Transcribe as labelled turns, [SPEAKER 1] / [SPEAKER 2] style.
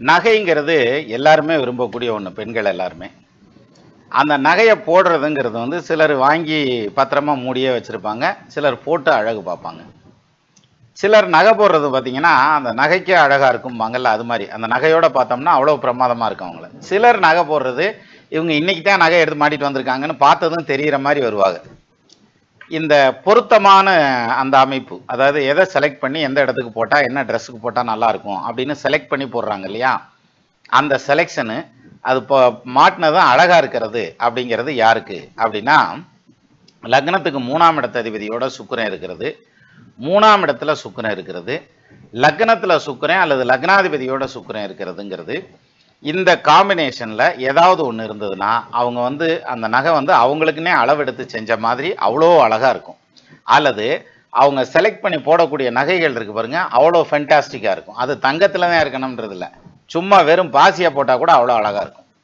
[SPEAKER 1] நகைங்கிறது எல்லாருமே விரும்பக்கூடிய ஒன்று, பெண்கள் எல்லாருமே. அந்த நகையை போடுறதுங்கிறது வந்து சிலர் வாங்கி பத்திரமா மூடியே வச்சிருப்பாங்க, சிலர் போட்டு அழகு பார்ப்பாங்க. சிலர் நகை போடுறது பார்த்தீங்கன்னா அந்த நகைக்கே அழகா இருக்கும்பாங்கல்ல, அது மாதிரி அந்த நகையோட பார்த்தோம்னா அவ்வளோ பிரமாதமாக இருக்கும் அவங்கள. சிலர் நகை போடுறது இவங்க இன்னைக்கு தான் நகை எடுத்து மாட்டிட்டு வந்திருக்காங்கன்னு பார்த்ததும் தெரிகிற மாதிரி வருவாங்க. இந்த பொருத்தமான அந்த அமைப்பு, அதாவது எதை செலக்ட் பண்ணி எந்த இடத்துக்கு போட்டால் என்ன ட்ரெஸ்ஸுக்கு போட்டால் நல்லா இருக்கும் அப்படின்னு செலக்ட் பண்ணி போடுறாங்க இல்லையா, அந்த செலெக்ஷனு அது இப்போ மாட்டினதும் அழகா இருக்கிறது அப்படிங்கிறது யாருக்கு அப்படின்னா, லக்னத்துக்கு 3ஆம் இடத்த அதிபதியோட சுக்கிரன் இருக்கிறது, 3ஆம் இடத்துல சுக்கிரன் இருக்கிறது, லக்னத்துல சுக்கிரன் அல்லது லக்னாதிபதியோட சுக்கிரன் இருக்கிறதுங்கிறது, இந்த காம்பினேஷன்ல ஏதாவது ஒன்று இருந்ததுன்னா அவங்க வந்து அந்த நகை வந்து அவங்களுக்குன்னே அளவெடுத்து செஞ்ச மாதிரி அவ்வளோ அழகா இருக்கும். அல்லது அவங்க செலக்ட் பண்ணி போடக்கூடிய நகைகள் இருக்கு பாருங்க, அவ்வளோ ஃபென்டாஸ்டிக்காக இருக்கும். அது தங்கத்தில் தான் இருக்கணும்ன்றது இல்லை, சும்மா வெறும் பாசியாக போட்டால் கூட அவ்வளோ அழகாக இருக்கும்.